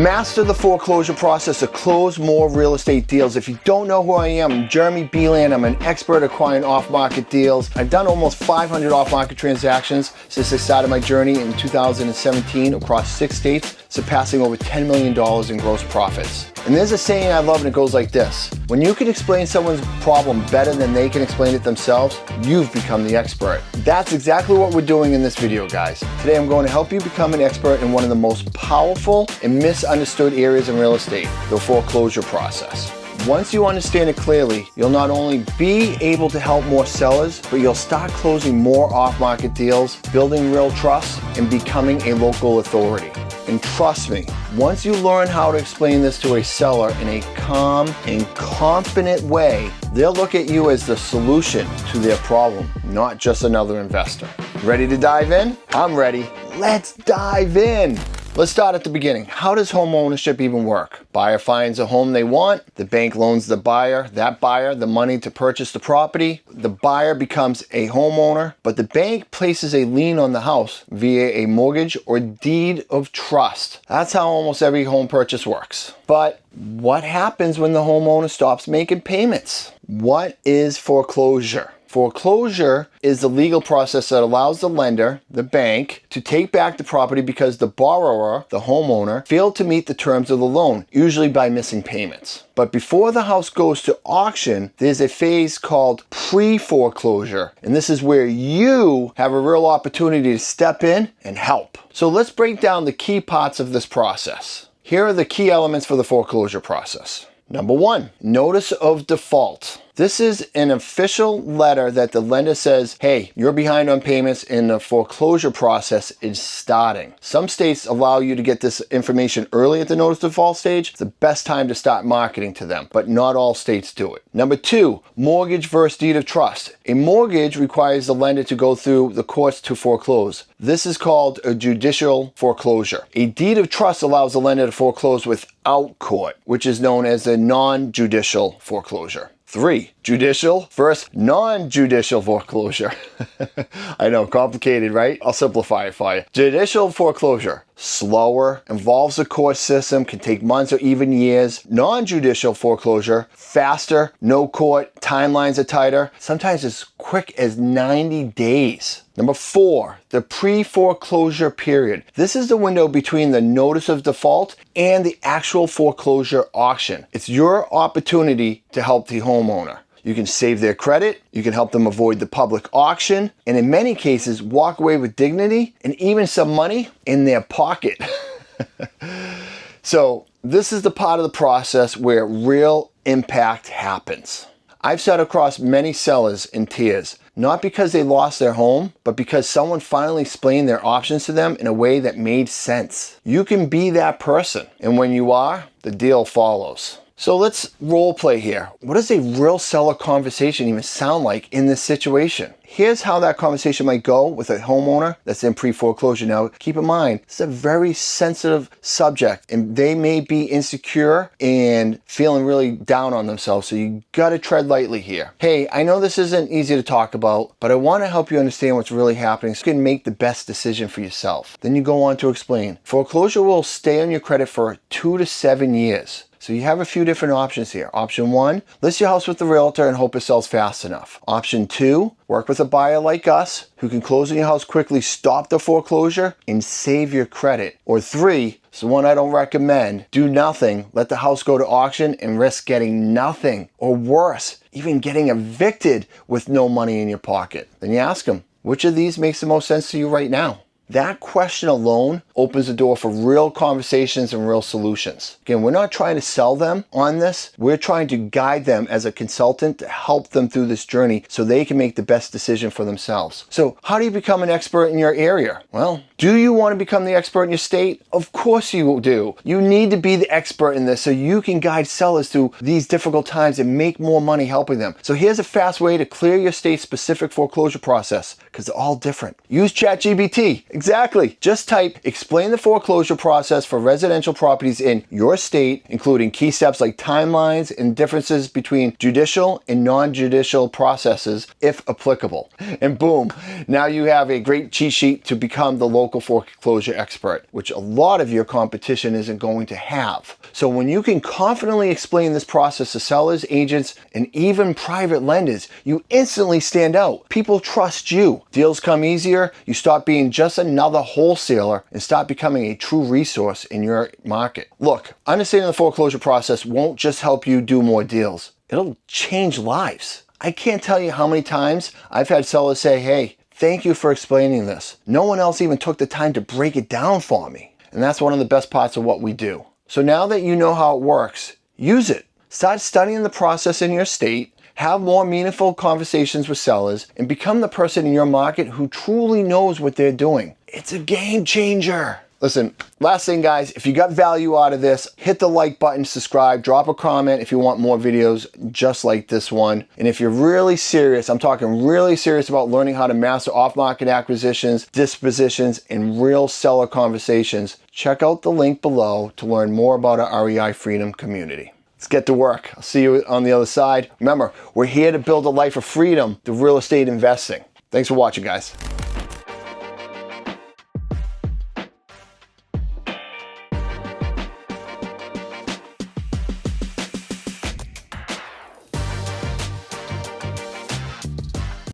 Master the foreclosure process to close more real estate deals. If you don't know who I am, I'm Jeremy Beeland. I'm an expert acquiring off-market deals. I've done almost 500 off-market transactions since I started my journey in 2017 across 6 states, surpassing over $10 million in gross profits. And there's a saying I love, and it goes like this: when you can explain someone's problem better than they can explain it themselves, you've become the expert. That's exactly what we're doing in this video, guys. Today I'm going to help you become an expert in one of the most powerful and misunderstood areas in real estate, the foreclosure process. Once you understand it clearly, you'll not only be able to help more sellers, but you'll start closing more off-market deals, building real trust, and becoming a local authority. And trust me, once you learn how to explain this to a seller in a calm and confident way, they'll look at you as the solution to their problem, not just another investor. Ready to dive in? I'm ready. Let's dive in. Let's start at the beginning. How does home ownership even work? Buyer finds a home they want. The bank loans the buyer, the money to purchase the property. The buyer becomes a homeowner, but the bank places a lien on the house via a mortgage or deed of trust. That's how almost every home purchase works. But what happens when the homeowner stops making payments? What is foreclosure? Foreclosure is the legal process that allows the lender, the bank, to take back the property because the borrower, the homeowner, failed to meet the terms of the loan, usually by missing payments. But before the house goes to auction, there's a phase called pre-foreclosure, and this is where you have a real opportunity to step in and help. So let's break down the key parts of this process. Here are the key elements for the foreclosure process. Number 1, notice of default. This is an official letter that the lender says, hey, you're behind on payments and the foreclosure process is starting. Some states allow you to get this information early at the notice of default stage. It's the best time to start marketing to them, but not all states do it. Number 2, mortgage versus deed of trust. A mortgage requires the lender to go through the courts to foreclose. This is called a judicial foreclosure. A deed of trust allows the lender to foreclose without court, which is known as a non-judicial foreclosure. 3, judicial versus non-judicial foreclosure. I know, complicated, right? I'll simplify it for you. Judicial foreclosure, slower, involves a court system, can take months or even years. Non-judicial foreclosure, faster, no court, timelines are tighter, sometimes as quick as 90 days. Number 4, the pre-foreclosure period. This is the window between the notice of default and the actual foreclosure auction. It's your opportunity to help the homeowner. You can save their credit, you can help them avoid the public auction, and in many cases, walk away with dignity and even some money in their pocket. So this is the part of the process where real impact happens. I've sat across many sellers in tears, not because they lost their home, but because someone finally explained their options to them in a way that made sense. You can be that person, and when you are, the deal follows. So let's role play here. What does a real seller conversation even sound like in this situation? Here's how that conversation might go with a homeowner that's in pre-foreclosure. Now, keep in mind, it's a very sensitive subject and they may be insecure and feeling really down on themselves. So you gotta tread lightly here. Hey, I know this isn't easy to talk about, but I wanna help you understand what's really happening so you can make the best decision for yourself. Then you go on to explain. Foreclosure will stay on your credit for 2 to 7 years. So you have a few different options here. Option 1, list your house with the realtor and hope it sells fast enough. Option 2, work with a buyer like us who can close on your house quickly, stop the foreclosure, and save your credit. Or 3, it's the one I don't recommend, do nothing, let the house go to auction and risk getting nothing. Or worse, even getting evicted with no money in your pocket. Then you ask them, which of these makes the most sense to you right now? That question alone opens the door for real conversations and real solutions. Again, we're not trying to sell them on this. We're trying to guide them as a consultant to help them through this journey so they can make the best decision for themselves. So how do you become an expert in your area? Well, do you want to become the expert in your state? Of course you do. You need to be the expert in this so you can guide sellers through these difficult times and make more money helping them. So here's a fast way to clear your state's specific foreclosure process, because they're all different. Use ChatGPT. Exactly. Just type, explain the foreclosure process for residential properties in your state, including key steps like timelines and differences between judicial and non-judicial processes, if applicable. And boom, now you have a great cheat sheet to become the local local foreclosure expert, which a lot of your competition isn't going to have. So when you can confidently explain this process to sellers, agents, and even private lenders, you instantly stand out. People trust you. Deals come easier. You stop being just another wholesaler and start becoming a true resource in your market. Look, understanding the foreclosure process won't just help you do more deals. It'll change lives. I can't tell you how many times I've had sellers say, hey, thank you for explaining this. No one else even took the time to break it down for me. And that's one of the best parts of what we do. So now that you know how it works, use it. Start studying the process in your state, have more meaningful conversations with sellers, and become the person in your market who truly knows what they're doing. It's a game changer. Listen, last thing guys, if you got value out of this, hit the like button, subscribe, drop a comment if you want more videos just like this one. And if you're really serious, I'm talking really serious about learning how to master off-market acquisitions, dispositions, and real seller conversations, check out the link below to learn more about our REI Freedom community. Let's get to work. I'll see you on the other side. Remember, we're here to build a life of freedom through real estate investing. Thanks for watching, guys.